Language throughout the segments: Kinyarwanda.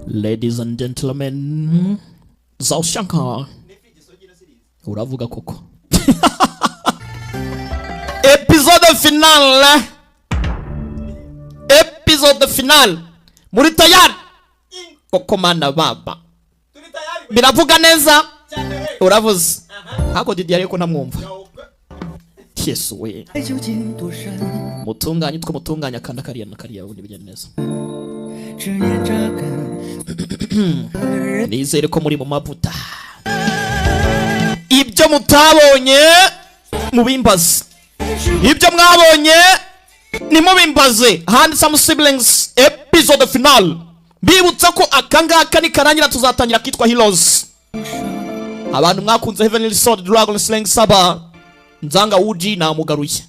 Ladies and gentlemen, Zao Shankar uravuga koko. Episode final muri tayari koko mana baba biravuga neza uravuze hako Didier ariko ntamwumva. Yesu we mutunganya utwo mutunganya kandi kariya na kariya ubundi bigenda neza. Nizere ko muri mu mavuta ibyo mutabonye mubimbaze, ibyo mwabonye ni mubimbaze. Handsome Siblings episode final, bibutsa ko akangaka ni karangira tuzatangira kitwa Heroes. Abantu mwakunze Heavenly Sword Dragon Slaying Saba nzanga uji na mugaruye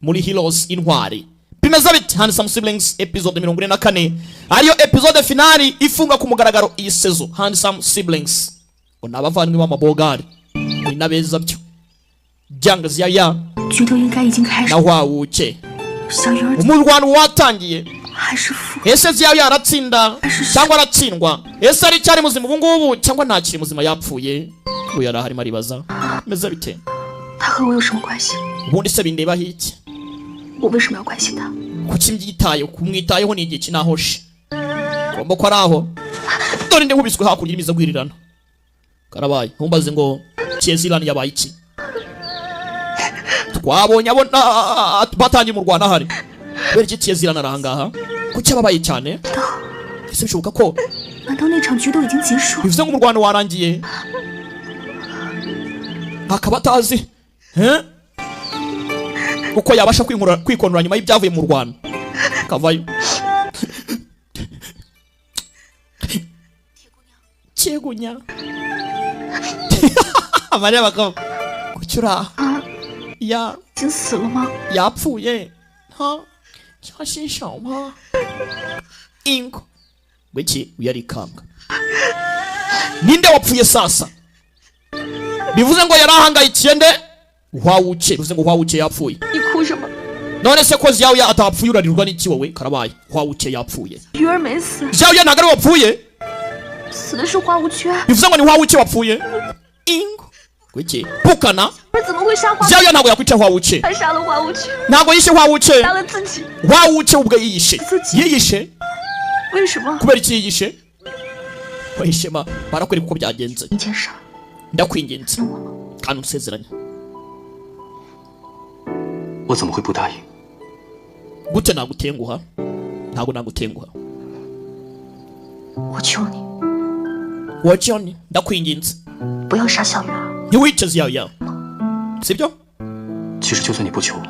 muri Heroes intwari bimeze bite. Handsome Siblings episode 44 ariyo episode finali ifunga ku mugaragaro iyi sezo. Handsome Siblings ona abavandimwe b'amabogari ni nabeza byo byanga ziyaya na wawuke umurwano watangiye. Ese ziyaya aratsinda cyangwa aratsindwa? Ese ari cyari muzima ubu ngubu cyangwa nta kiri muzima yapfuye? Uyu arahari maribaza bimeze bite. 他和我有什么关系？ ubundi se bindeba hiki? 我为什么要关心他？ kuki mbyitaye kumwitayeho ni igihe kinahoshe ngomba ko araho dore ndi nkubiswe hakurya imiza gwirirana karabaye ntumbaze ngo Chezilani yabaye iki. Twabonye abona batangiye mu Rwanda hari bere iki Chezilani arangaha kuki ababaye cyane. Ese bishoboka ko 难道那场局都已经结束？ bivuze ngo mu Rwanda warangiye akaba atazi uko yabasha kwikonora nyuma y'ibyavuye mu Rwanda kavayo. Chegunya Maria bakao kucyura ya 已经死了吗？ yapfuye ha cyashisha ma inko wiki uyarikanga. Ninde wapfuye sasa? Bivuze ngo yarahangayikiye nde? Wawuke bivuze ngo wawuke yapfuye. 你哭什么？ None se ko Ziyawe atapfuye urarirwa n'iki wowe karabaye? Wawuke yapfuye. 鱼儿没死， Ziyawe ntago ari wapfuye? 死的是花无缺。 Bivuze ngo ni wawuke wapfuye. Ingo wiki pukana 不是怎么会杀花？ Ziyawe ntago yakwica wawuke. 还杀了花无缺， Ntago yishe wawuke. 杀了自己。 Wawuke ubwo yiyishe. Yiyishe 为什么？ kubera iki yiyishe? Wahishema barakwereka uko byagenze. 一件事， Ndakwinginze kandi unsezeranye. 我怎么会不答应？ Gute nagutenguha? Ntago nagutenguha. 我求你 Wajoni ndakwinginze 不要杀小鱼儿。 ntiwice Ziyawe. Sibyo? 其实就算你不求我，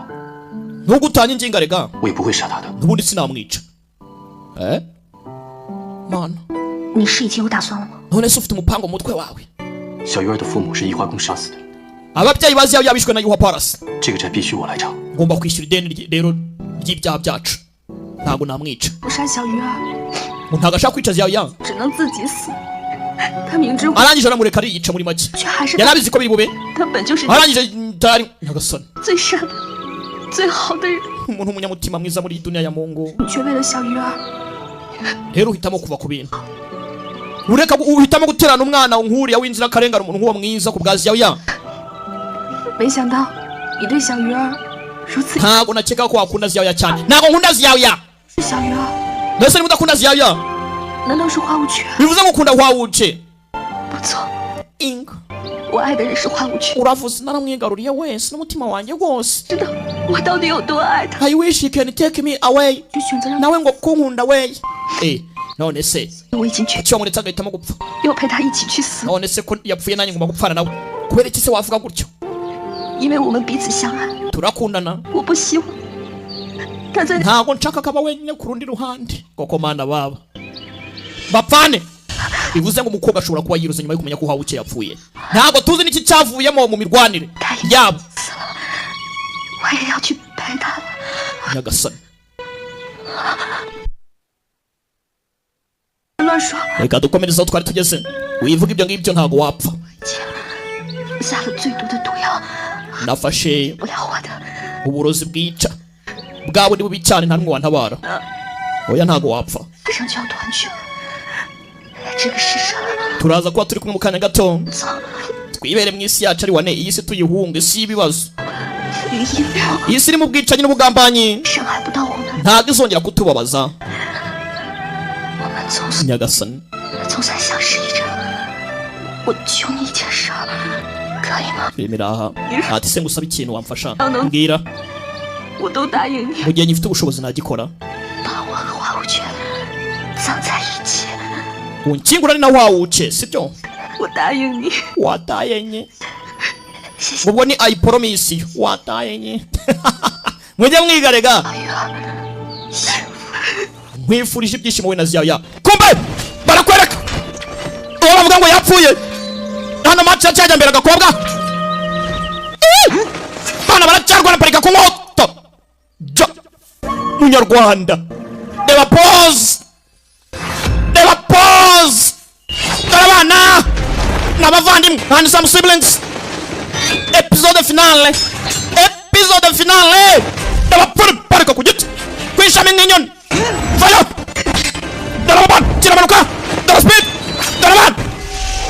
Ntugutanye inginga rega 我也不会杀他的。 ubundi sinamwica. Mana 你是已经有打算了吗？ none se ufite umupango mu mutwe wawe? 小鱼儿的父母是移花宫杀死的， Ababyeyi ba Ziyawe yabishwe na Yuha Paras. 这个债必须我来偿。 Ngomba kwishyura ideni rero ry'ibyaha byacu. Ntago namwica. 不杀小鱼儿， Ntago ashaka kwica Ziyawe. 只能自己死。他明知 Arangije aramureka ariyica muri make. 却还是 Yarabizi ko biri bube. 他本就是 Arangije tayari nyagasani. 最善的、最好的人， Umuntu umunyamutima mwiza muri dunia ya Mungu. 你却为了小鱼儿， Rero uhitamo kuva ku bintu. Ureka uhitamo guterana umwana nkuriya w'inzira karengana umuntu nk'uwo mwiza ku bwa Ziyawe. 没想到你对小鱼儿如此。 Ntago nakeka ko wakunda Ziyawe cyane. Ntago nkunda Ziyawe. 小鱼儿， Mbese niba udakunda Ziyawe? 难道是花无缺？ Bivuze ngo ukunda wawuke. 不错， Ingo 我爱的人是花无缺。 uravuze naramwigaruriye wese n'umutima wanjye wose. 知道我到底有多爱他， I wish you can take me away. 就选择让 Nawe ngo kunkunda we. None se 我已经决定 cyo muretse agahitamo gupfa. 要陪他一起去死， None se ko yapfuye nanjye ngomba gupfana nawe. Kubera iki se wavuga gutyo? 因为我们彼此相爱。 Turakundana. 我不希望他在 Ntago nshaka kaba wenyine ku rundi ruhande. Koko mana baba. Bapfane. Bivuze ngo umukobwa ashobora kuba yiruze nyuma yo kumenya ko Wawuke yapfuye. Ntago tuzi n'iki cyavuyemo mu mirwanire yabo. 我也要去陪他了。 Nyagasani. 乱说， Reka dukomereze aho twari tugeze. Wivuga ibyo ngibyo ntago wapfa. 下了最毒的毒药， Nafashe 不了我的。 uburozi bwica. Bwabo ni bubi cyane nta n'umwe wantabara. Oya ntago wapfa. 马上就要团聚了，这个世上 turaza kuba turi kumwe mu kanya gato 走， twibere mu isi yacu ari wane iyi si tuyihunge si ibibazo 于一秒 iyi si iri mu bwicanyi n'ubugambanyi 伤害不到我们， ntabwo izongera kutubabaza 我们总算 nyagasani 相识一阵。我求你一件事，可以吗？ biremera aha ati se ngusaba ikintu wamfasha Ano. mbwira 我都答应你， mu gihe ngifite ubushobozi nagikora 把我和花无缺葬在一起。 unkingura ni na wawuce sibyo 我答应你， watayenye 谢谢 ubwo ni ayiporomisi watayenye mujye mwigarega 小鱼儿，幸福。 nkwifurije ibyishimo we na ziyaya kumbe barakwereka uwo bavuga ngo yapfuye hano maci yacyajya mbere agakobwa bana baracyarwana parika ku nkoto ja munyarwanda reba pose reba pose dore abana n'abavandimwe and some siblings episode finale reba parika ku giti kwishami nk'inyoni vayo dore abana kiramanuka dore speed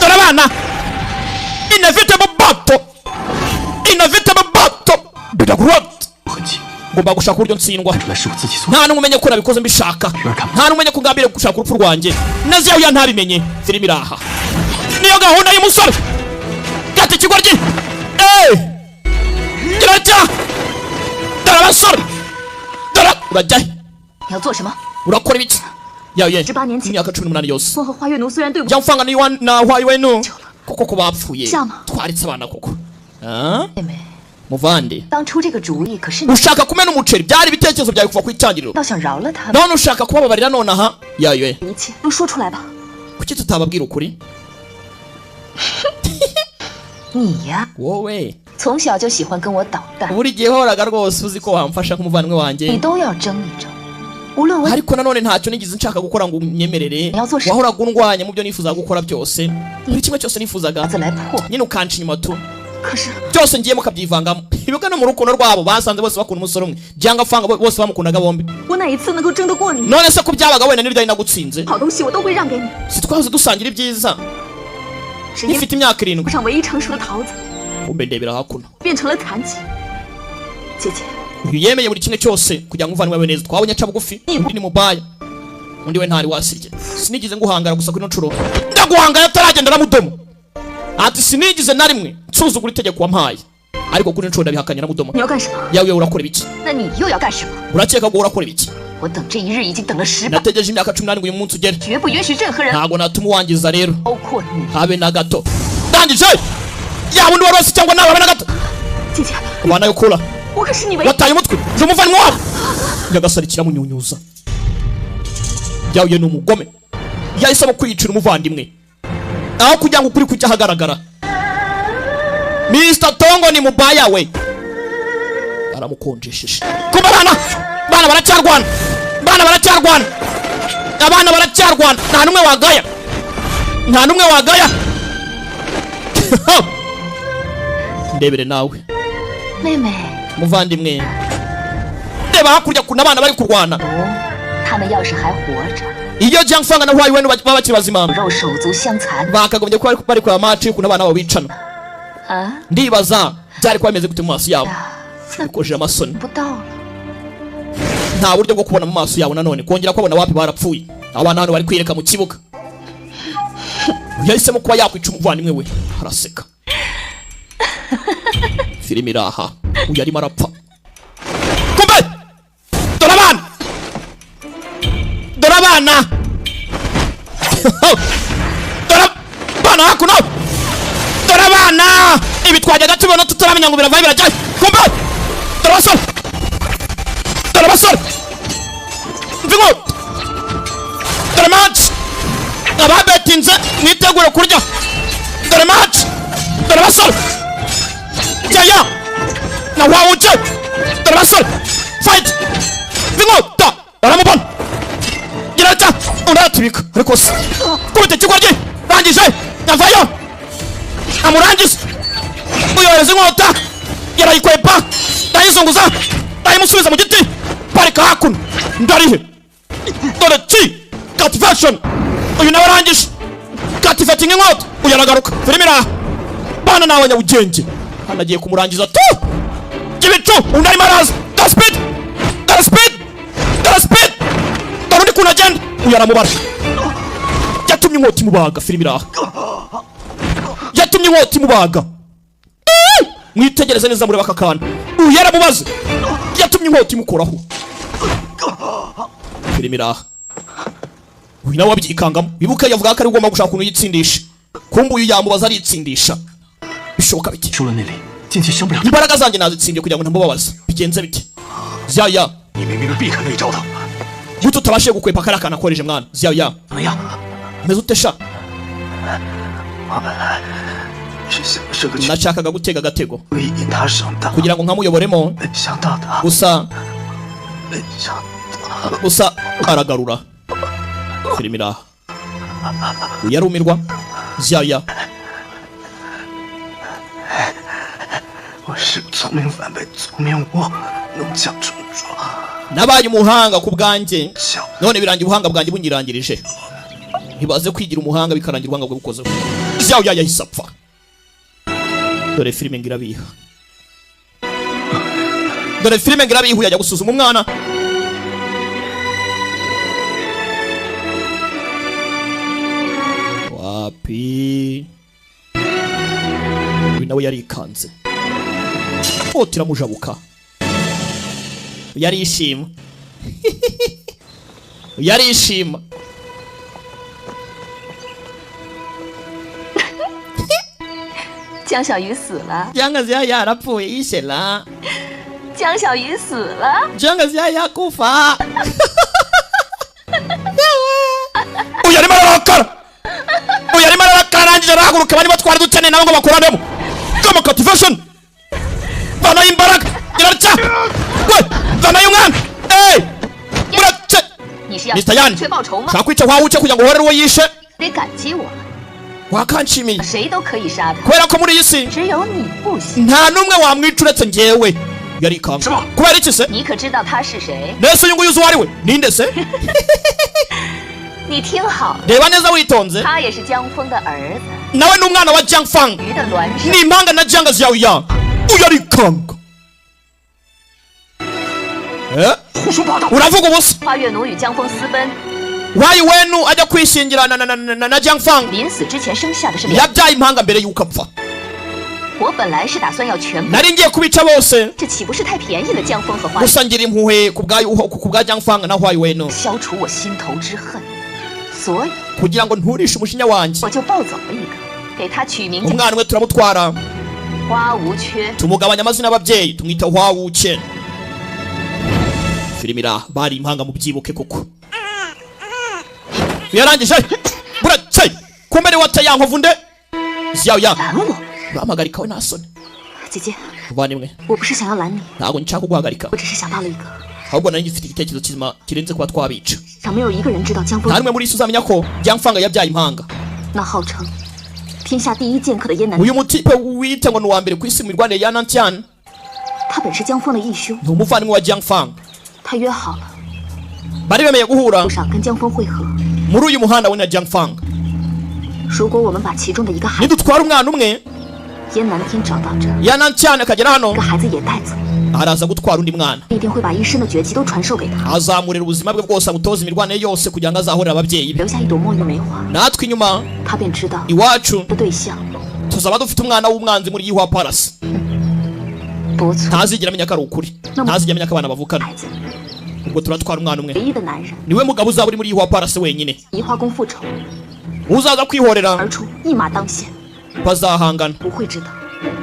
dore abana inevitable battle bidagurot 很急， ngomba gushaka uburyo ntsindwa 原来是我自己做的。 nta n'umenya ko nabikoze mbishaka nta n'umenya ko ngambiriye gushaka urupfu rwanjye naziyaho ya ntabimenye filime iraha niyo gahunda y'umusore gata ikigoryi kiracya dore abasore dore urajyahe 你要做什么？ urakora ibiki yawe 18年前 imyaka 18 yose 我和花月奴虽然对不起， jya mfanga na wayi wenu koko ko bapfuye Cyama. twaritse abana koko Ah? 妹妹， muvande 当初这个主意可是你 ushaka kumena umuceri byari ibitekerezo byawe kuva ku itangiriro 倒想饶了他们， none ushaka kubababarira nonaha yawe 一切都说出来吧。 kuki tutababwira ukuri 你呀， wowe 从小就喜欢跟我捣蛋， buri gihe wahoraga rwose uzi ko wamfasha nk'umuvandimwe 你 wanjye 都要争一争。无论我 ariko nanone ntacyo nigeze nshaka gukora ngo unyemerere Yazo- wahoraga undwanya mu byo nifuzaga gukora byose buri kimwe cyose nifuzaga 子来破， nyine ukanca inyuma tu 可是 byose ngiyemo ukabyivangamo ibiga no mu rukundo rwabo basanze bose bakunda umusore umwe byanga fanga bose bamukundaga bombi 我哪一次能够争得过你？ none se ko byabaga wenda n'iryari nagutsinze 好东西我都会让给你， si twahoze dusangira ibyiza 是因为 nifite imyaka 7 上唯一成熟的桃子 kumbe ndebera hakuno 变成了残疾。姐姐， uyu yemeye buri kimwe cyose kugira ngo umuvandimwe we neza twabonye aca bugufi undi ni mubaya undi we ntari wasirye sinigeze nguhangara gusa kuri no nshuro ndaguhangara ataragenda na mudomo ati sinigize na rimwe nsuzugura itegeko wampaye ariko kuri nshuro ndabihakanye na mudomo 你要干什么？ yawe urakora ibiki 那你又要干什么？ urakeka ko urakora ibiki 我等这一日已经等了10百， nategereje imyaka 18 uyu munsi ugere 绝不允许任何人， ntago natuma uwangiza rero 包括你。 habe na gato ndangije yaba undi warose cyangwa nawe habe na gato 姐姐， ubana yo kura 我可是你唯一。 wataye umutwe je umuvandimwe wawe nyagasani kiramunyunyuza yawe ni umugome yahisemo kwiyicira umuvandimwe aho kugira ngo ukuri kujya ahagaragara Mr. Tongo ni mubaya we aramukonjesheje kuba bana baracyarwana abana baracyarwana nta numwe wagaya ndebere nawe 妹妹， muvandimwe reba hakurya kuna abana bari kurwana 他们要是还活着， iyo Jiangfang na Huai Wen baba bakiri bazima 肉手足相残 bakagombye kuba bari kwa match kuna abana babo bicana 啊！ ndibaza byari kuba bimeze gute mu maso yabo 呀，那 bikojeje amasoni 不到了。 nta buryo bwo kubona mu maso yabo nanone kongera kubona wapi barapfuye abana hano bari kwireka mu kibuga yahisemo kuba yakwica umuvandimwe we araseka filime iraha uyu arimo arapfa kumbe dore abana hakuno dore abana ibi twajyaga tubona tutaramenya ngo biravaye birajyaye kumbe dore abasore mvingo dore match ababetinze mwitegure kurya dore match dore abasore jaya na wawuce dore abasore fight mvingo baramubona girata uratubika ariko se kubita ikigoryi rangije yavayo amurangiza uyohereza inkota yarayikwepa ndayizunguza ndayimusubiza mu giti parika hakuno ndarihe dore ki captivation uyu nawe arangije tifata inkota uyu aragaruka filime iraha bana nawe nyabugenge hano agiye kumurangiza tu ibicu undi arimo araza dore speed dore speed dore speed dore undi kuntu agenda uyu aramubara yatumye inkota imubaga filime iraha yatumye inkota imubaga mwitegereze neza mureba aka kantu uyu yaramubaze yatumye inkota imukoraho filime iraha uyu nawe wabyikangamo bibuke yavuga ko ari ugomba gushaka ukuntu yitsindisha kumbe uyu yamubaza aritsindisha bishoboka bike 输了那里，进去升不了。 imbaraga zanjye nazitsindiye kugira ngo ntamubabaza bigenze bite ziyaya 你明明避开那一招的， gute utabashije gukwepa kariya kantu akoresheje mwana ziyaya 怎么样？ umeze ute sha 我本来是想设个局， nashakaga gutega agatego 可以引他上当， kugira ngo nkamuyoboremo 没想到他， gusa 没想到 gusa aragarura filime iraha uyu yarumirwa ziyaya 我是聪明反被聪明误，弄巧成拙， nabaye umuhanga ku bwanjye 笑 none birangira ubuhanga bwanjye bunyirangirije ntibaze kwigira umuhanga bikarangira ubuhanga bwe bukozeho ziyaya yahise apfa dore filime ngirabiha dore filime ngirabiha yajya gusuzuma umwana wapi uyu nawe yarikanze inkota iramujabuka yarishima yarishima 江小鱼死了， Shangazi yaya yarapfuye yishe la 江小鱼死了， Shangazi yaya kufa uyu arimo ararakara uyu arimo ararakara arangije arahaguruka barimo twari dukeneye nabo ngo bakuranemo kama motivation vanayo imbaraga irarya we vanayo umwana murace 你是要 Mr. Yan 缺报仇吗？ shaka kwica wawuce kugira ngo uhorere uwo yishe 得感激我， wakanshimiye 谁都可以杀他， kubera ko muri iyi si 只有你不行。 nta n'umwe wamwica uretse njyewe yarikanga kubera iki se 你可知道他是谁？ nese uyu nguyu uzi uwo ari we ninde se 你听好， reba neza witonze 他也是江峰的儿子， nawe ni umwana wa Jiang Fang 鱼的孪生。 ni impanga na Jiang Xiaoya uyu arikanga 胡说八道！ uravuga ubusa 花月奴与江峰私奔， wayi wenu ajya kwishingira na Jiang Fang 临死之前生下的是两。 yabyaye impanga mbere y'uko apfa 我本来是打算要全部， nari ngiye kubica bose 这岂不是太便宜了江峰和花月？ gusa ngira impuhwe ku bwa Jiang Fang na Huai Wenu 消除我心头之恨，所以 kugira ngo nturishe umujinya wanjye 我就抱走了一个，给他取名叫 umwana umwe turamutwara 花无缺。 tumugabanya amazina y'ababyeyi tumwita Hua Wuchen filime iraha bari impanga mu byibuke koko yarangije burace kumbere wataye nkovu nde Xiaoya 拦我， urampagarika we nta soni 姐姐， muvandimwe 我不是想要拦你， ntabwo nshaka kuguhagarika 我只是想到了一个， ahubwo nari ngifite igitekerezo kizima kirenze kuba twabica 想没有一个人知道江 nta 峰 n'umwe muri isi uzamenya ko Jiang Fang yabyaye impanga 那号称天下第一剑客的燕南， uyu mutipe wiyita ngo ni uwa mbere ku isi mu mirwanire ya Nantian 他本是江峰的义兄， ni umuvandimwe wa Jiang Fang 他约好了 bari bemeye guhura 路上跟江峰会合。 muri uyu muhanda we na Jiang Fang 如果我们把其中的一个孩子 nidutwara umwana umwe 燕南天找到这儿， ya Nantian akagera hano 这个孩子也带走， araza gutwara undi mwana 一定会把一身的绝技都传授给他， azamurira ubuzima bwe bwose amutoza imirwanire yose kugira ngo azahorere ababyeyi be 留下一朵墨玉梅花， natwe inyuma 他便知道 iwacu 的对象 tuzaba dufite umwana w'umwanzi muri Yihua Palace 不错， ntazigera amenya ko ari ukuri ntazigera amenya ko abana bavukana 孩子 ubwo turatwara umwana umwe 唯一的男人， niwe mugabo uzaba uri muri Yihua Palace wenyine 移花宫复仇 uzaza kwihorera 而出，一马当先， bazahangana 不会知道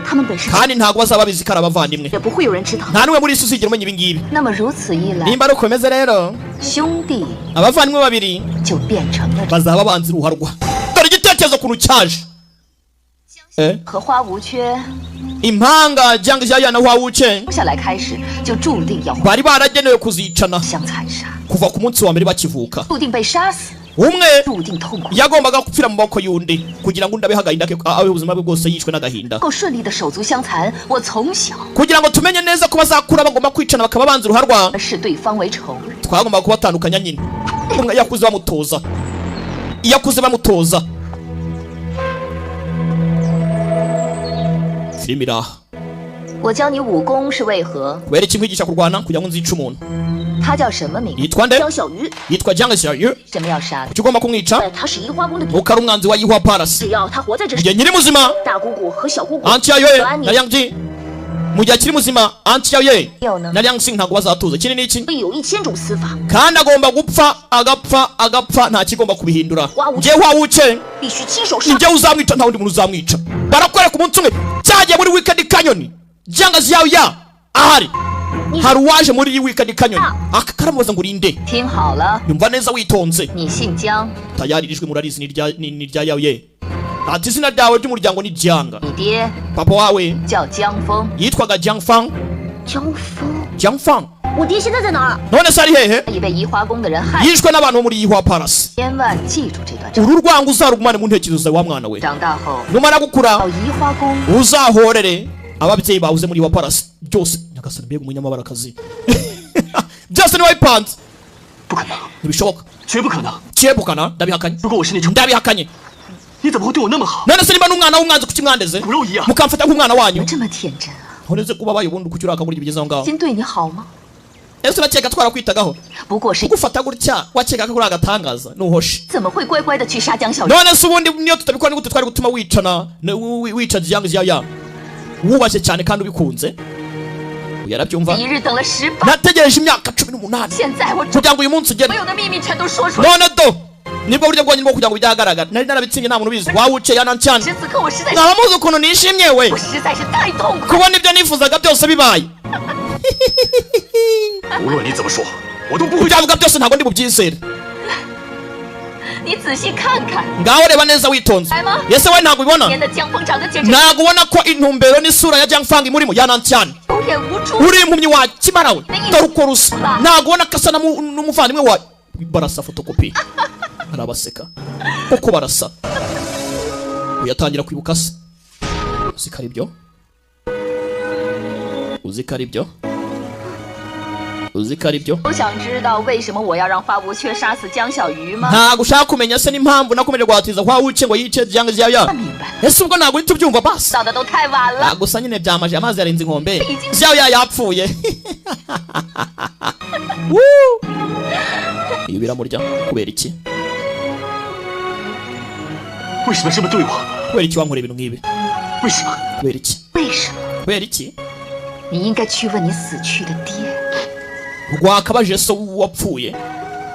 他们本是， kandi ntabwo bazaba babizi ko ari abavandimwe 也不会有人知道。 nta n'umwe muri isi uzigera umenya ibi ngibi 那么如此一来， nimba ari uko bimeze rero 兄弟 abavandimwe babiri 就变成了 bazaba banzi ruharwa dore igitekerezo ukuntu cyaje 和花无缺 impanga Jiang Xiaoya na Hua Wuchen 下来开始，就注定要 bari baragenewe kuzicana 相残杀， kuva ku munsi wa mbere bakivuka 注定被杀死， umwe 注定痛苦。 yagombaga gupfira mu maboko y'undi kugira ngo undi abeho agahinda ke abe ubuzima bwe bwose yishwe n'agahinda 够顺利的手足相残，我从小 kugira ngo tumenye neza ko bazakura bagomba kwicana bakaba banze uruharwa 视对方为仇人， twagombaga kubatandukanya nyine umwe yakuze bamutoza iyo akuze bamutoza filime iraha. 我教你武功是为何？ kubera iki nkwigisha kurwana kugira ngo nzice umuntu. 他叫什么名？ yitwa nde? 江小鱼。 yitwa Jiang Xiaoyu. 什么要杀他？ kuki ugomba kumwica? 他是移花宫的嫡， nuko ari umwanzi wa Yihua Palace. 只要他活在这 mu gihe nkiri muzima 大姑姑和小姑姑 Aunt 和 Yaoye 安 na 妮 Yang Jin, mu gihe akiri muzima Aunt Yaoye 有呢 na Liang Xing ntabwo bazatuza. ikindi ni iki? 有1000种死法， kandi agomba gupfa agapfa nta kigomba kubihindura. Wa- njye wawuce 必须亲手杀。 njye uzamwica nta wundi muntu uzamwica. barakwereka umunsi umwe cyagiye muri Wicked Canyon Jiang Xiaoya ahari. hari uwaje muri iyi Wicked Canyon akaramubaza ngo urinde. 听好了， yumva neza witonze. 你姓江， tayari ijwi murarizi ni rya Yaoye. ati izina ryawe ry'umuryango ni Jiang. 你爹 papa wawe 叫江峰。 yitwaga Jiang Fang. 江峰， Jiang Fang 我爹现在在哪儿？ none se ari hehe? 已被移花宫的人害， yishwe n'abantu bo muri Yihua Palace. 千万记住这段。 uru rwango uzarugumane mu ntekerezo zawe wa mwana we. 长大后 numara 到 gukura 移花宫， uzahorere ababyeyi babuze muri Yihua Palace byose. nyagasani mbega umunyamabarakazi. byose ni wayipanze. 不可能， ntibishoboka. 绝不可能！ cyebukana ndabihakanye. 如果我是那种， ndabihakanye. 你怎么会对我那么好？ none se niba n'umwana w'umwanzi kuki mwandeze 骨肉一样。 mukamfata nk'umwana wanyu? 这么天真啊？ noneze kuba baye ubundi kuki uraka muri ibyo bigeze aho ngaho? 先对你好吗？ ese urakeka twarakwitagaho? 不过是 gufata gutya wakeka ko uri agatangaza nuhoshe. 怎么会乖乖的去杀江小鱼？ none se ubundi niyo tutabikora ni gute twari gutuma wicana wica Jiang Xiaoya wubashye cyane kandi ubikunze? yarabyumva. 一日等了18， nategereje imyaka 18现在我 kugira ngo uyu munsi 所 ugere. 有的秘密全都说出来。 none do nibwo buryo bwonyine bwo kugira ngo byagaragara. nari narabitsinye nta muntu ubizi. wawuciye yana cyane. 此刻我实在是， nkaba muzi ukuntu nishimye we 我实在是太痛苦。 kubona ibyo nifuzaga byose bibaye. 无论你怎么说，我都不会。 ibyavuga byose ntabwo ndi bubyizere. 你仔细看看， ngaho reba neza witonze. ese we ntabwo ubibona? 年的江峰长得简直 ntabwo ubona ko intumbero n'isura ya Jiang Fang imurimo yana cyane? 有眼无珠。 uri impumyi wa kimara we dore uko rusa. ntabwo ubona ko asa n'umuvandimwe wa barasa fotokopi. arabaseka koko barasa. uyatangira kwibuka se. uzi ko ari byo? uzi ko ari byo? uzi ko ari byo? 都想知道为什么我要让花无缺杀死江小鱼吗？ ntabwo ushaka kumenya se n'impamvu nakomeje guhatiza kwa wuce ngo yice Jiang Xiaoya? 明白， ese ubwo ntabwo uhita ubyumva basi? 到的都太晚了。 gusa nyine byamaje amazi yarenze inkombe. Xiaoya yapfuye. iyo biramurya kubera iki? 为什么这么对我？ kubera iki wankorera ibintu nk'ibi? 为什么？ kubera iki? 为什么？ kubera iki? 你应该去问你死去的爹， rwakabajije so wapfuye.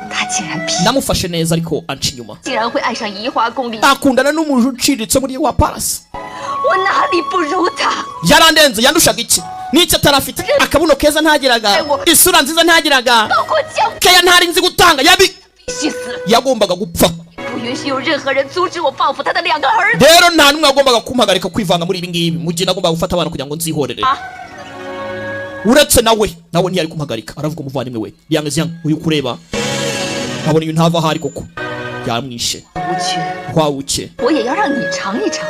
他竟然 namufashe neza ariko anca inyuma. 竟然会爱上移花宫里， akundana n'umuntu uciriritse muri Yihua Palace. 我哪里不如他？ yarandenze. yandushaga iki? n'icyo atarafite. akabuno keza ntagiraga, isura nziza ntagiraga, 包括江， keya ntari nzi gutanga. 必须死， yagombaga gupfa. 不允许有任何人阻止我报复他的2个儿子。 rero nta n'umwe wagombaga kumpagarika kwivanga muri ibi ngibi mu gihe nagombaga gufata abana kugira ngo nzihorere. uretse nawe ntiyari kumpagarika. aravuga umuvandimwe we Liang Xiang uyu kureba nkabona ibintu ntava ahari koko yamwishe. 无缺， twawuke 我也要让你尝一尝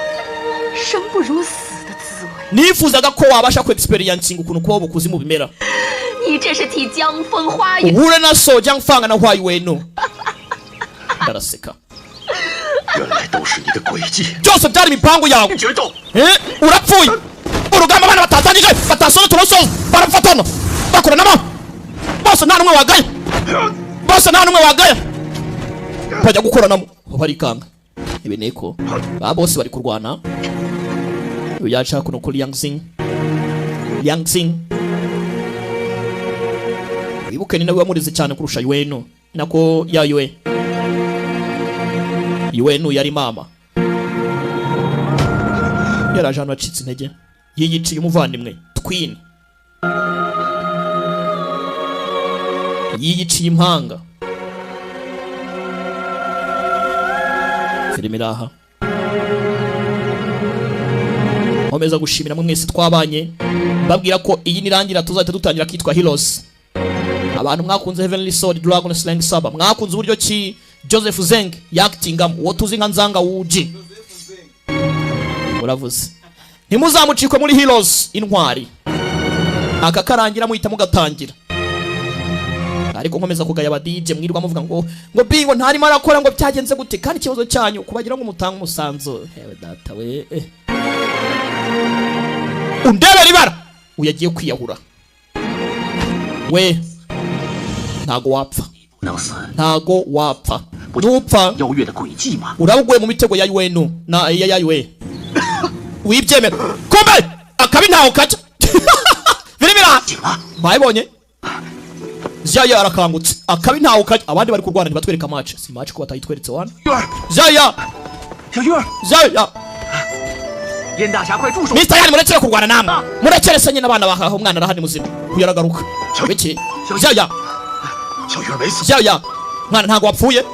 生不如死的滋味。 nifuzaga ko wabasha ku experience ukuntu kubaho mu kuzimu bimera. 你这是替江枫花园， uhure na so Jiang Fang na Huai Wenu. ndaraseka. 原来都是你的诡计， byose byari imipangu yawe. 决斗！ urapfuye. urugamba abana batatangije batasoza turasoza barafatana bakoranamo bose nta n'umwe wagaye. bose nta n'umwe wagaye. bajya gukoranamo barikanga. ibi niko ba bose bari kurwana. uyu yaca kuno kuri Liang Xing. wibuke ni nawe wamurize cyane kurusha Yuenu. nako ya Yuenu yari mama. yaraje hano acitse intege. yiyiciye umuvandimwe Twin. yiyiciye impanga. filime iraha. nkomeza gushimira mwe mwese twabanye mbabwira ko iyi nirangira tuzahita dutangira kitwa Heroes. abantu mwakunze Heavenly Sword Dragon Slaying Saber, mwakunze uburyo ki Joseph Zeng yaktingamo uwo tuzi nka Nzanga Wuji. uravuze ntimuzamucikwe muri Heroes intwari. aka karangira muhita mugatangira. ariko nkomeza kugaya aba DJ mwirwa muvuga ngo bingo ntarimo arakora ngo byagenze gute kandi ikibazo cyanyu kubagira ngo mutanga umusanzu. hewe data we undebera ibara uyagiye kwiyahura we ntago wapfa 不能死， ntago wapfa nupfa 邀月的诡计吗？ urabuguye mu mitego ya UN na ya UN wibyemera kumbe akabi ntaho kaca biribira 醒了， bayibonye Zaya arakangutse akabi ntaho kaca abandi bari kurwana ntibatwereka match si match ko batayitweretse wana 月儿， Zaya 小月儿， Zaya 燕大侠，快住手！ Mr. Yani murekere kurwana namwe murekere se nyine abana bahaho umwana arahani muzima kuyaragaruka biki Zaya 小月儿没死， Zaya mwana ntago wapfuye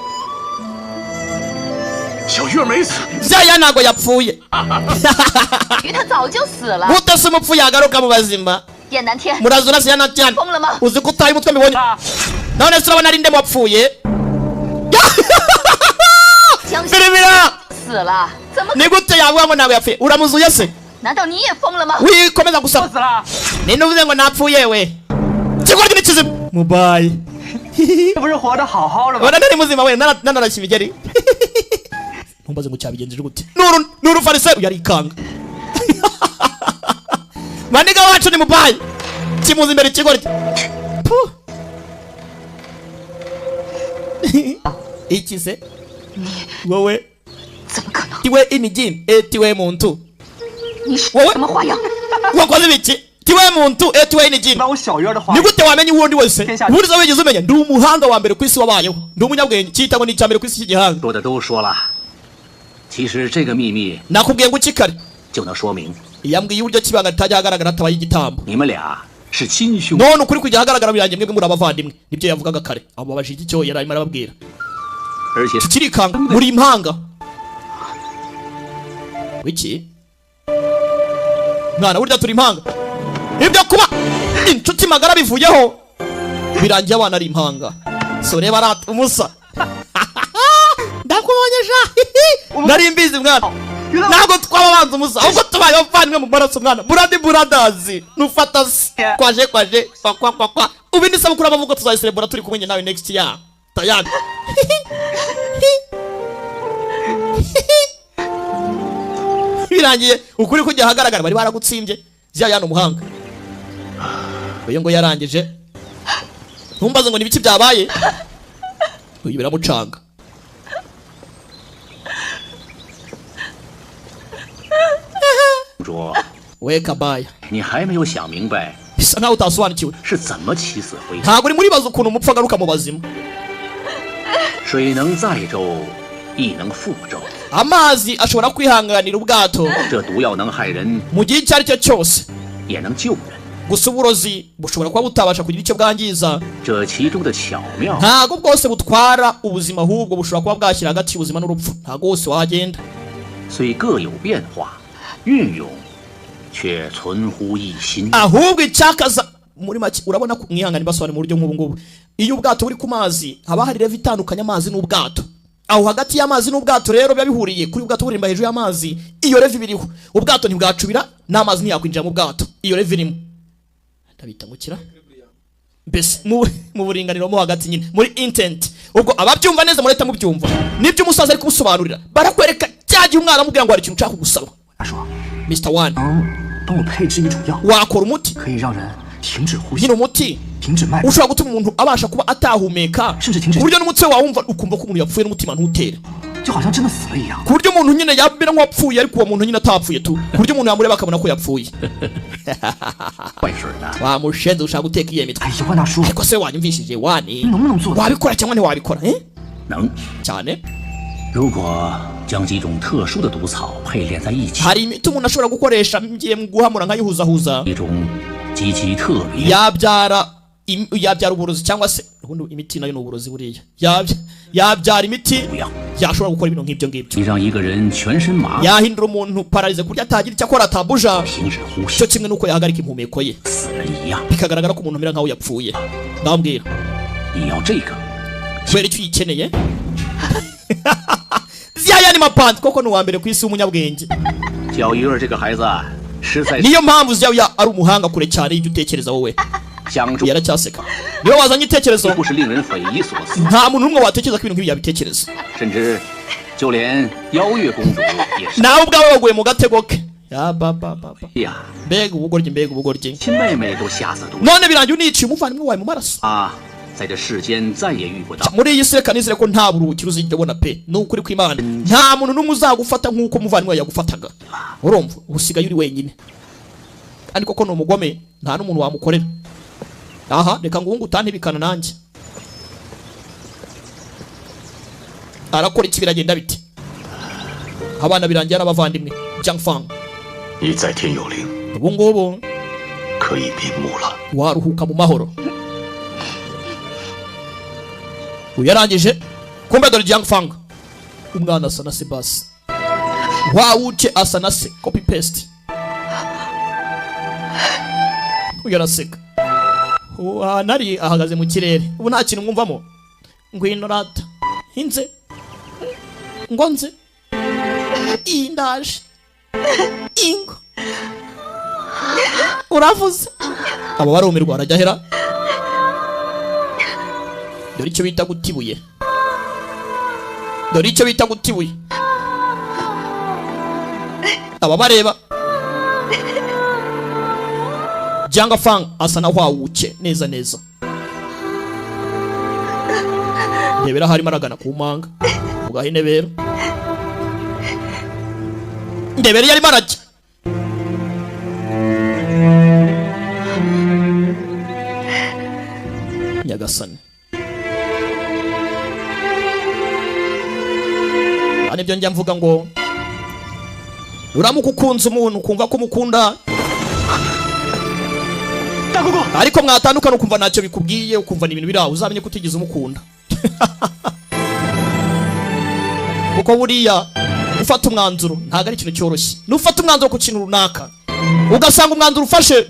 小月儿没死， Zaya ntago yapfuye 鱼他早就死了。 gute se umupfu yagaruka mu bazima 燕南天， murazuna se yana cyane 疯了吗？ uzi ko utaye umutwe mbibonye none se urabona ari nde wapfuye 江西 biribira 死了，怎么？ ni gute yavuga ngo ntabwo yapfuye uramuzuye se 难道你也疯了吗？ wikomeza gusaba 死了， ninde uvuze ngo napfuye we kigoryi ni kizima mubayi 这不是活得好好的吗？ ubona ntari muzima we nanarashya imigeri ntumbaze ngo cyabigenjeje gute n'urufarisayo yarikanga maniga wacu ni mubayi kimuzi imbere ikigoryi Puh. iki se wowe 怎么可能？ tiwe inijini tiwe muntu 你是 我 什么花样？ wakoze ibiki tiwe muntu tiwe inijini 把我小月儿的话 ni gute wamenya uwo ndi wese天下- buriza wigeze umenya ndi umuhanga wa mbere ku isi wabayeho ndi umunyabwenge cyitabo ni icya mbere ku isi cy'igihanga 说的都说了，其实这个秘密 nakubwiye ngo ukikare 就能说明 yambwiye uburyo kibanga ritajya ahagaragara hatabaye igitambo 你们俩是亲兄， none ukuri kujya ahagaragara birangiye mwebwe muri abavandimwe nibyo yavugaga kare abo babajije iki cyo yari arimo arababwira 而且 kirikanga muri impanga wiki mwana burya turi impanga ibyo kuba inshuti magara bivuyeho birangiye abana ari impanga so reba arata umusa ndakubonye sha nari mbizi mwana ntabwo twababanza umusa ahubwo tubaye abavandimwe mu maraso mwana buradi buradazi nufata se kwaje kwa ubu ni sabukuru amavuko tuzayiserebura turi kumwe nawe next year tayari birangiye ukuri kujya ahagaragara bari baragutsimbye Zaya ni umuhanga uyu ngo yarangije ntumbaze ngo nibiki byabaye uyu biramucanga 公主， we kabaya 你还没有想明白 bisa nkaho utasobanukiwe 是怎么起死回生。 ntabwo uri muri baza ukuntu umupfu agaruka mu bazima 水能载舟，亦能覆舟。 amazi ashobora kwihanganira ubwato 这毒药能害人， mu gihe icyo ari cyo cyose 也能救人。 gusa uburozi bushobora kuba butabasha kugira icyo bwangiza 这其中的巧妙， ntabwo bwose butwara ubuzima ahubwo bushobora kuba bwashyira hagati y'ubuzima n'urupfu ntabwo wose wagenda 虽各有变化，运用却存乎一心。 ahubwo icyakaza muri make urabona ko mwihangane basobanura mu buryo nk'ubu ngubu iyo ubwato buri ku mazi haba hari revo itandukanye amazi n'ubwato aho hagati y'amazi n'ubwato rero biba bihuriye kuri ubwato burimba hejuru y'amazi iyo revo ibiriho ubwato ntibwacubira n'amazi ntiyakwinjira mu bwato iyo revo irimo ndabita ngukira mbese mu buringaniro mo hagati nyine muri intent ubwo ababyumva neza murahita mubyumva nibyo umusaza ari kubusobanurira barakwereka cyagiye umwana amubwira ngo hari ikintu ushaka kugusaba 他说 Mr. One 能帮我配制一种药， wakora umuti 可以让人停止呼吸 nyine，umuti 停止脉搏， ushobora gutuma umuntu abasha kuba atahumeka Shinji, tinji. ku buryo n'umutwe wawumva ukumva ko umuntu yapfuye n'umutima ntutere 就好像真的死了一样。 ku buryo umuntu nyine yabira nk'uwapfuye ariko uwo muntu nyine atapfuye tu ku buryo umuntu yamureba akabona ko yapfuye 坏水呢？ wamushenze ushaka guteka iyo mitwe 哎呀，万大叔， ariko se wanyumvishije wani 你能不能做到？ wabikora cyangwa ntiwabikora eh? 能。 cyane 如果将几种特殊的毒草配炼在一起， hari imiti umuntu ashobora gukoresha ngiye mu guhamura nkayihuzahuza 一种极其特别， yabyara uburozi cyangwa se ubundi imiti nayo ni uburozi buriya yabyara imiti 毒药， yashobora gukora ibintu nk'ibyo ngibyo 可以让一个人全身麻木， yahindura umuntu pararize kurya atagira icyo akora atabuja 停止呼吸 cyo，kimwe n'uko yahagarika impumeko ye 死了一样。 bikagaragara ko umuntu amera nkaho yapfuye ndambwira 你要这个， kubera icyo uyikeneye ziyaya ni mapanti koko ni uwa mbere ku isi w'umunyabwenge 小鱼儿这个孩子啊实在是 niyo mpamvu ziyaya ari umuhanga kure cyane y'ibyo utekereza wowe 想出 yaracyaseka niyo wazanye igitekerezo 几乎是令人匪夷所思， nta muntu n'umwe watekereza ko ibintu nk'ibi yabitekereza 甚至就连邀月公主也是。 nawe ubwawe waguye mu gatego ke 呀， mbega ubugoryi mbega ubugoryi 亲妹妹都吓死毒 none birangiye uniciye umuvandimwe wawe mu maraso 啊，在这世间再也遇不到。 muri iyi si reka nizere ko nta buruhukiro uzigera ubona pe ni ukuri kw'Imana nta muntu n'umwe uzagufata nk'uko umuvandimwe yagufataga urumva usigaye uri wenyine kandi koko ni umugome nta n'umuntu wamukorera aha reka nguhungu utantibikana nanjye arakora iki biragenda biti abana birangiye n'abavandimwe Jiang Fang 你在天有灵， ubu ngubu 可以瞑目了。 waruhuka mu mahoro uyu yarangije kumbe dore Jiang Fang umwana asa na se basi wawuke asa na se copy paste uyu araseka nari ahagaze mu kirere ubu nta kintu mwumvamo ngwino rata inze ngo nze iyi ndaje ingo uravuze abo barumirwa arajya hera dore icyo bita gutibuye dore icyo bita gutibuye aba bareba Jiang Fang asa na wawuke neza neza ndebera harimo aragana ku manga ugahinebera ndebera yarimo arajya nyagasani nibyo njya mvuga ngo uramuka ukunze umuntu ukumva ko umukunda ariko mwatandukana ukumva ntacyo bikubwiye ukumva ni ibintu biri aho uzamenye ko utigeze umukunda kuko buriya ufata umwanzuro ntabwo ari ikintu cyoroshye nufata umwanzuro ku kintu runaka ugasanga umwanzuro ufashe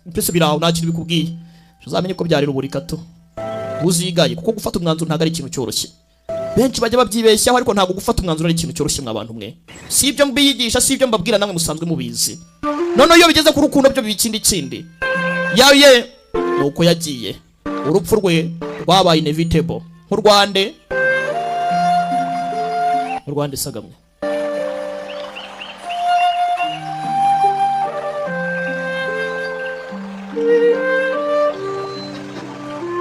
mbese biri aho nta kintu bikubwiye uzamenye ko byari ruburika tu uzigaye kuko gufata umwanzuro ntabwo ari ikintu cyoroshye benshi bajya babyibeshyaho ariko ntabwo gufata umwanzuro ari ikintu cyoroshye mw'abantu mwe si ibyo mbiyigisha si ibyo mbabwira namwe musanzwe mubizi none iyo bigeze ku rukundo byo bikindi kindi yaye nuko yagiye urupfu rwe rwabaye inevitable nk'urwande sagamwe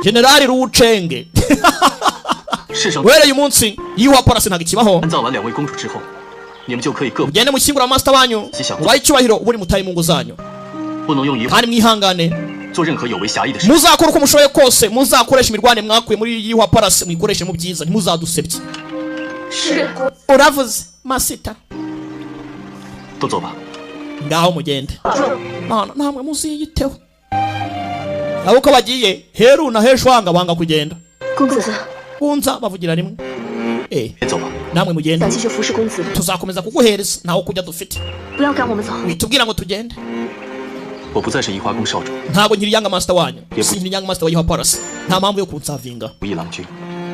Generali Ruchenge 世上 wereye umunsi yiwa polisi ntabwo ikibaho 安葬完两位公主之后，你们就可以各 mugende mushyingura master wanyu mubaye icyubahiro uburi mutaye mu ngo zanyu 不能用遗 kandi mwihangane 做任何有违侠义的事。 muzakora uko mushoboye kose muzakoresha imirwane mwakuye muri yiwa polisi mwikoreshe mu byiza ntimuzadusebye uravuze masita 都走吧。 ngaho mugende namwe muziyiteho abo ko bagiye heru na heshwanga banga kugenda 公子， kunza bavugira rimwe 别走吧， namwe mugende 想继续服侍公子， tuzakomeza kuguhereza ntaho kujya dufite 不要赶我们走。 witubwira ngo tugende 我不再是移花宫少主， ntabwo nkiri yanga master wanyu sinkiri yanga master wa yiwa polisi nta mpamvu yo kunsavinga 如意郎君，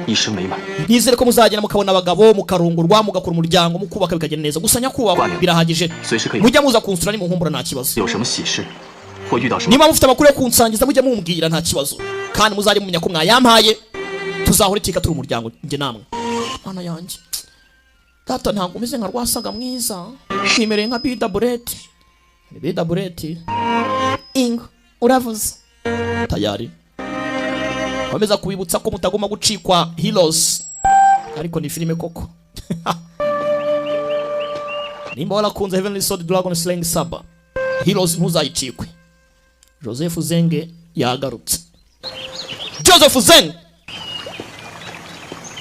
一生美满。 nizere ko muzagenda mukabona abagabo mukarongorwa mugakora umuryango mukubaka bikagenda neza gusa nyakubahwa birahagije 随时可以。 mujya muza kunsura nimunkumbura nta kibazo 有什么喜事，或遇到什么， niba mufite amakuru yo kunsangiza mujya mumbwira nta kibazo kandi muzajye mumenya ko mwayampaye tuzahora iteka turi umuryango njye namwe mana yanjye data ntabwo umeze nka rwasaga mwiza nkimereye nka bidabureti bidabureti ingo uravuze tayari bameza kubibutsa ko mutagomba gucikwa heroes ariko ni filime koko nimba warakunze Heavenly Sword Dragon Slaying Saber heroes ntuzayicikwe Joseph Zenge yagarutse Joseph Zenge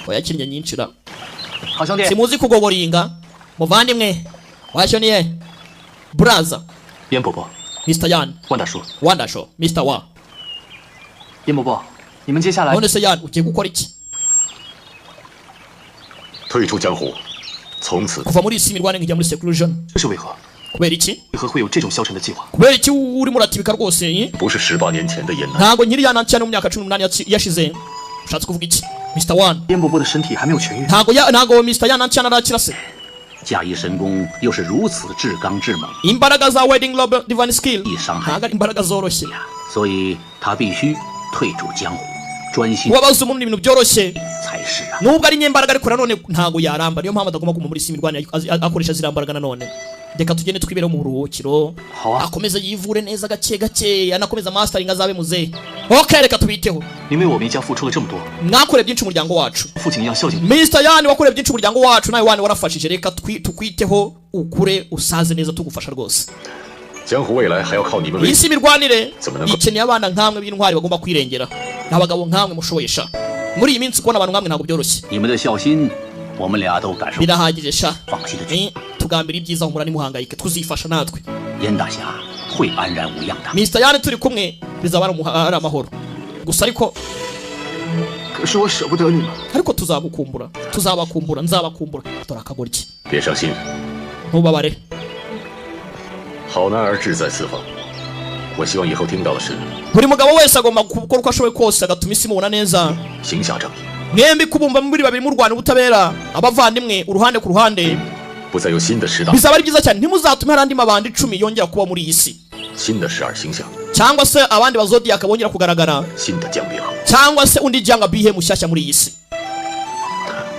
wayakinnye nyinshira 好兄弟， simuzi kugogoringa muvandimwe washoniye brother 燕伯伯， Mr. Yan 万大叔， Wondershow Mr. Wa 燕伯伯，你们接下来 none se Yan ugiye gukora iki 退出江湖，从此 kuva muri isi mirwane nkijya muri seclusion 这是为何？ kubera iki 为何会有这种消沉的计划？ kubera iki urimo uratibika rwose 不是18年前的燕南， ntabwo nkiri yana cyane mu myaka 18 yashize ushatse kuvuga iki Mr. Wan 燕伯伯的身体还没有痊愈， ntabwo Mr. Yan cyane arakira se 假意神功又是如此至刚至猛， imbaraga za wedding love divine skill 易伤害 ntabwo ari imbaraga zoroshye 所以他必须退出江湖。专心 wabaza umuntu ibintu byoroshye 才是啊。 nubwo ari nyembaraga ariko nanone ntago yaramba niyo mpamvu atagomba kuma muri simirwani akoresha zirambaraga nanone reka tugende twibereho mu buruhukiro akomeza yivure neza gake gake anakomeza mastering azabe muze okay reka tubiteho 因为我们一家付出了这么多， mwakoreye byinshi umuryango wacu 父亲要孝敬。 Mr. Yani wakoreye byinshi umuryango wacu nawe wani warafashije reka tukwiteho ukure usaze neza tugufasha rwose 江湖未来还要靠你们为 iyi si imirwanire Zimwe ikeneye abana nkamwe b'intwari bagomba kwirengera abagabo nkamwe mushoboye sha muri iyi minsi kubona abantu nkamwe ntabwo byoroshye 你们的孝心，我们俩都感受。 birahagije sha 放心的去， tugambira ibyiza humura nimuhangayike tuzifasha natwe 燕大侠会安然无恙的。 Mr. Yani turi kumwe bizaba ari amahoro gusa ariko 可是我舍不得你们。 ariko tuzabakumbura nzabakumbura dore akagoryi 别伤心， ntubabare 好男儿志在四方。我希望以后听到的是 buri mugabo wese agomba gukora uko ashoboye kose agatuma isi mubona neza 行侠仗义， mwembi kubumba muri babiri murwana ubutabera abavandimwe uruhande ku ruhande 不再有新的师大、 bizaba ari byiza cyane ntimuzatume hari andi mabandi 10 yongera kuba muri iyi si 新的十二星象、 cyangwa se abandi bazodiyaka bongera kugaragara 新的江别号。 cyangwa se undi jyanga bihe mushyashya muri iyi si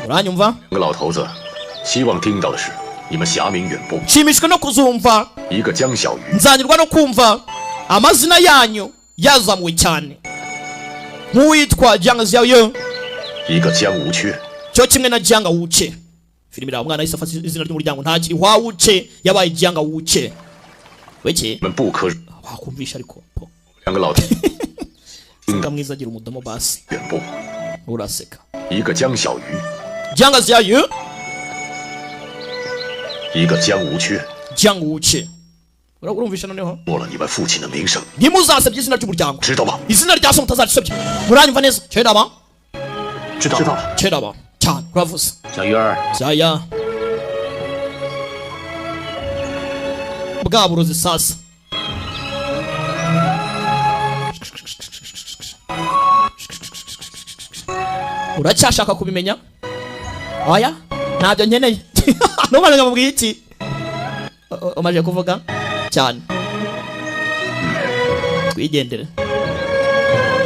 uranyumva 两个老头子，希望听到的是你们侠名远播， nshimishwe no kuzumva 一个江小鱼， nzanyurwa no kumva amazina yanyu yazamuwe cyane nk'uwitwa jyanga ziyayo 一个江无缺， cyo kimwe na jyanga wuce filime iraho umwana yahise afata izina ry'umuryango ntakiri wa wuce yabaye jyanga wuce weke 你们不可。 wakumvisha ariko po 两个老头 Singa mwiza agira umudomo basi 远播， uraseka 一个江小鱼， jyanga ziyayo 一个江无缺， jyanga wuce urumvisha noneho 过了你们父亲的名声， ntimuzasebye izina ry'umuryango 知道吗？ izina rya so mutazarisebye muranyumva neza cyedaba 知道了。 cyedaba cyane uravuze 小鱼儿， Zaya bwa burozi sasa uracyashaka kubimenya oya ntabyo nkeneye ntumane nkamubwiye iki umaze kuvuga cyane twigendere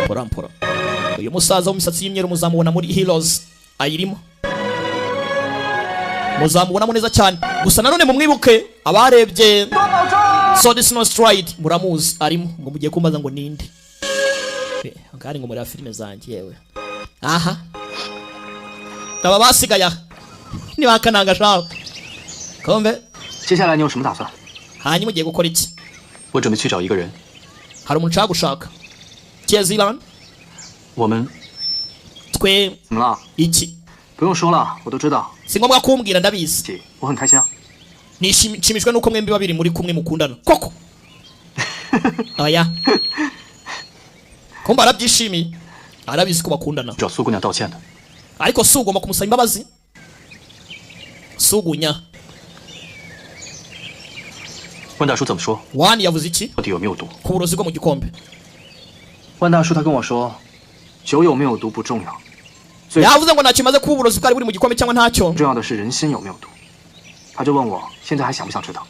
mpora mpora uyu musaza w'imisatsi y'imyeru muzamubona muri Heroes ayirimo muzamubonamo neza cyane gusa nanone mumwibuke abarebye Sword Snow Stride muramuzi arimo ngo mugiye kumbaza ngo ninde ngari ngo muri filime zanjye yewe aha aba basigaye aha nibakananga shaho kombe 接下来你有什么打算？ hanyuma ugiye gukora iki 我准备去找一个人， hari umuntu nshaka gushaka Tiazilan 我们 twe 怎么了？ iki 不用说了，我都知道。 si ngombwa kumbwira ndabizi 姐，我很开心啊。 nishimishwe nuko mwembi babiri muri kumwe mukundana koko oya kumba arabyishimiye arabizi ko bakundana 找苏姑娘道歉的。 ariko si ugomba kumusaba imbabazi sugunya 万大叔怎么说？ wani yavuze iki 到底有没有毒？ ku burozi bwo mu gikombe 万大叔他跟我说，酒有没有毒不重要，最 yavuze ngo ntacyo imaze kuba uburozi bwari buri mu gikombe cyangwa ntacyo 重要的是人心有没有毒。他就问我现在还想不想知道？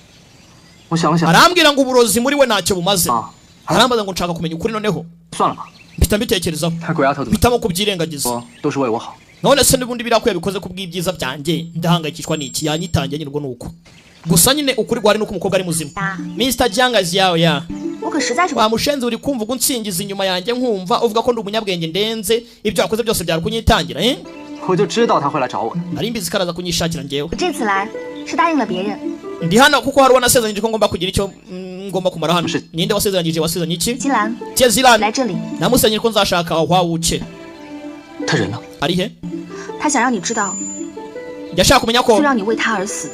我想了想， arambwira ngo uburozi muri we ntacyo bumaze 啊， arambaza ngo nshaka kumenya ukuri noneho 算了吧。 mpita mbitekerezaho 他鬼丫头怎么 mpitamo kubyirengagiza 说都是为我好。 none se n'ubundi biriya yabikoze ku bw'ibyiza byanjye ndahangayikishwa n'iki yanyitangiye nyirwo nuko gusa nyine ukuri gwari nuko umukobwa ari muzima Mr. Jangazi yawe ya 我可实在是 wa mushenzi uri kumva ugunsingiza inyuma yanjye nkumva uvuga ko ndi umunyabwenge ndenze ibyo wakoze byose byari kunyitangira 我就知道他会来找我的。 nari mbizi karaza kunyishakira njyewe 我这次来是答应了别人。 ndi hano kuko hari wanasezeranyije ko ngomba kugira icyo ngomba kumara hano Mse- ninde wasezeranyije wasezeranye iki 金兰 Tiazilan 来这里， namusenyeye ko nzashaka wa wuce 他人呢？ ari he 他想让你知道， yashaka kumenya ko 就让你为他而死。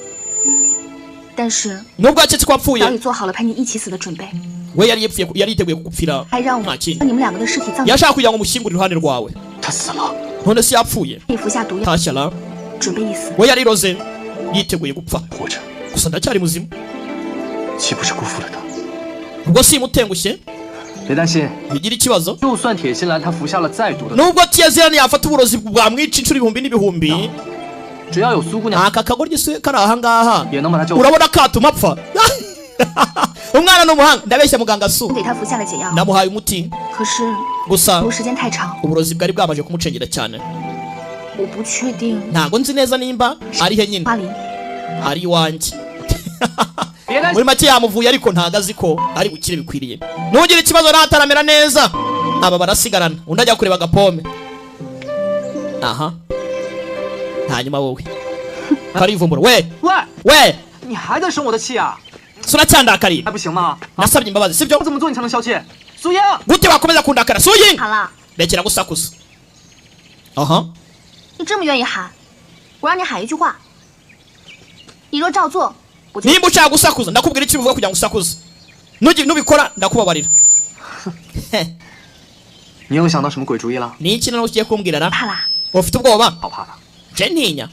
但是 nubwo yaketse ko 早 wapfuye 已做好了陪你一起死的准备， we yari yiteguye kugupfira 还让我 nta kindi 将你们两个的尸体葬在 yashaka kugira ngo umushyingure iruhande rwawe 他死了。 none se yapfuye 你服下毒药， tashya la 准备一死。 we yariroze yiteguye gupfa 活着， gusa ndacyari muzima 岂不是辜负了他？ ubwo simutengushye 别担心， bigira ikibazo 就算铁心兰她服下了再毒的， nubwo Tiazilan yafata uburozi bwamwica inshuro ibihumbi n'ibihumbi 只要有苏姑娘， aka kagoryi se kari ahangaha 也能把他救。 urabona katuma apfa umwana n'umuhanga ndabeshya muganga su 给他服下了解药， namuhaye umuti 可是 gusa 如果时间太长， uburozi bwari bwamaje kumucengera cyane. 我不确定 ntago nzi neza nimba ari he nyine 巴黎 ari iwanjye. Muri make yamuvuye ariko ntago azi ko ari bukire bikwiriye. Ntugire ikibazo nataramera neza. Aba barasigarana undi ajya kureba agapome. Aha hanyuma wowe karivumbura we 喂， we 你还在生我的气啊？ suracyandakariye 还不行吗？ nasabye imbabazi sibyo 我怎么做你才能消气？苏英， gute wakomeza kundakara suyin 喊了， rekera gusakuza. Aha 你这么愿意喊，我让你喊一句话，你若照做，我就 nimba ushaka gusakuza ndakubwira icyo uvuga kugira ngo usakuze nubikora ndakubabarira. 你又想到什么鬼主意了？ ni iki noneho ugiye kumbwira ra 怕啦。 ufite ubwoba 好怕的。 je ntinya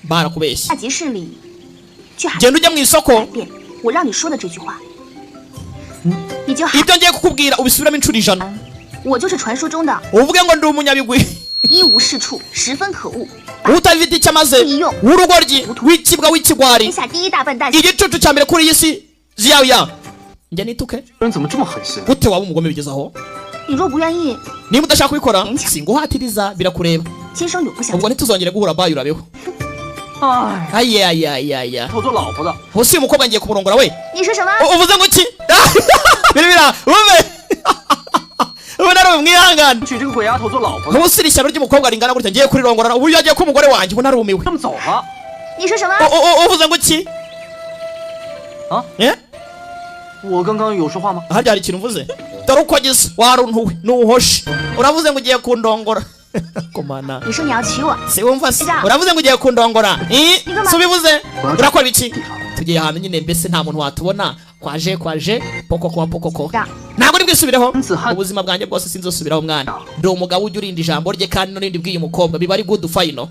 barakubeshye 大集市里去喊 genda ujya mu isoko 遍我让你说的这句话，你就喊 ibyo ngiye kukubwira ubisubiramo inshuro 100 我就是传说中的 uvuge ngo ndi umunyabigwi 一无是处，十分可恶， utafite icyo amaze w'urugoryi w'ikibwa 天 w'ikigwari 下第一大笨蛋。 igicucu cya mbere kuri iyi si ziyawiya njye nituke 人怎么这么狠心？ gute waba umugome bigeze aho 你若不愿意， niba udashaka kubikora singuhatiriza birakureba 今生永不相 ubwo 见。 ntituzongere guhura bayo urabeho. 哎， ayayayaya 我做老婆的， hose uyu mukobwa ngiye kumurongora we 你说什么？ uvuze ngo iki biribira ube ube nari umwihangane 娶这个鬼丫头做老婆的， hose iri shyano ry'umukobwa ringana gutya ngiye kurirongora uburyo agiye kuba umugore wanjye ubu narumiwe. 这么走了 你说什么？ uvuze ngo iki 啊？ eh 我刚刚有说话吗？ harya hari ikintu uvuze dore uko ageze waruntuwe nuhoshe uravuze ngo ugiye kundongora komana 你说你要娶我， si wumva se uravuze ngo ugiye kundongora si ubivuze urakora iki tugiye ahantu nyine mbese nta muntu watubona kwaje pokoko ntabwo uri bwisubireho ubuzima bwanjye bwose sinzosubiraho mwana ndi umugabo ujya urinda ijambo rye kandi n'irindi bw'iyi mukobwa biba ari good final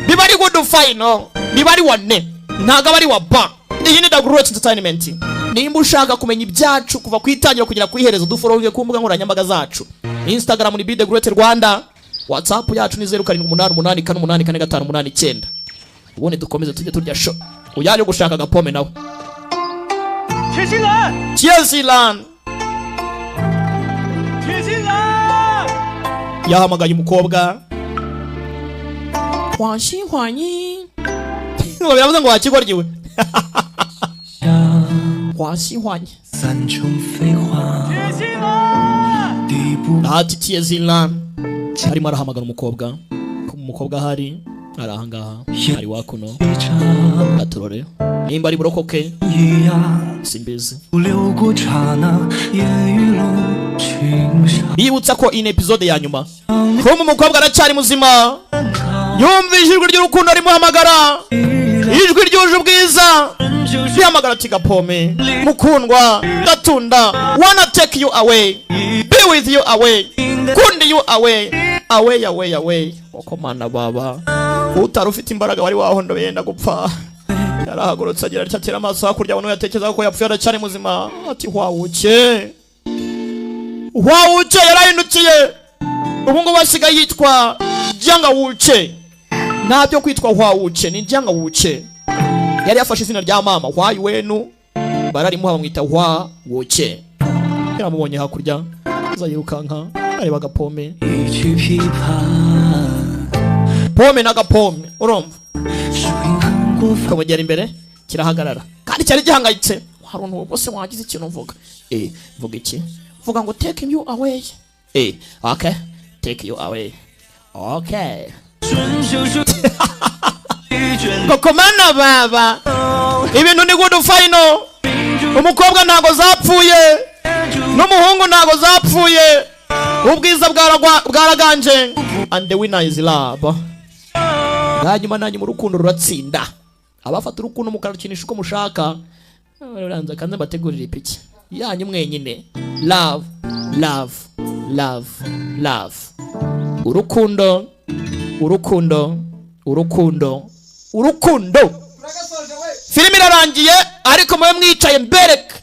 biba ari good final biba ari wane ntabwo aba ari wa ba iyi ni The Great Entertainment. Nimba ushaka kumenya ibyacu kuva ku itangira kugera ku iherezo dufollowinge ku mbuga nkoranyambaga zacu. Instagram ni The Great Rwanda, WhatsApp yacu ni 0788484589. Ubundi dukomeze tujye turya show. Uyaje gushaka agapome nawe. 铁心兰， Cheers Ilan. 铁心兰， Yahamagaye umukobwa. Hwanyi. Ngo biravuze ngo wakigoryiwe. hwanyi. 三重飞花，地不 Ati Cheers Ilan. Arimo arahamagara umukobwa. Umukobwa hari arahangaha ari wakuno 一场 aturore nimba ari burokoke 一样， simbizi 流过刹那，烟雨路群山 bibutsa ko in episode ya nyuma ko umukobwa aracyari muzima yumvise ijwi ry'urukundo rimuhamagara ijwi ryuje ubwiza rihamagara ati gapome mukundwa gatunda wanna take you away be with you away kundi you away wakomana baba utari ufite imbaraga wari wahondo yenda gupfa yarahagurutse agira atya amaso hakurya abantu yatekereza ko yapfuye aracyari muzima ati hwawuke yarahindukiye ubu ngubu asigaye yitwa Jangawuke ntabyo kwitwa hwawuke ni Jangawuke yari yafashe izina rya mama hwayuwenu bararimuha bamwita hwawuke yaramubonye hakurya azayirukanka areba agapome 一曲琵琶， pome n'agapome urumva 树影横过繁 kamugera imbere kirahagarara kandi cyari gihangayitse hari umuntu bose wagize ikintu uvuga vuga iki vuga ngo take you away okay take you away okay 春秋书一卷 kokomana baba ibintu ni good final umukobwa ntago zapfuye n'umuhungu ntago zapfuye ubwiza bwaraganje and the winner is love hanyuma nanyu mu rukundo ruratsinda abafata urukundo mukarukinisha uko mushaka uranza kandi bategurira ipiki yanyu mwenyine love urukundo filime irarangiye ariko mube mwicaye mbereke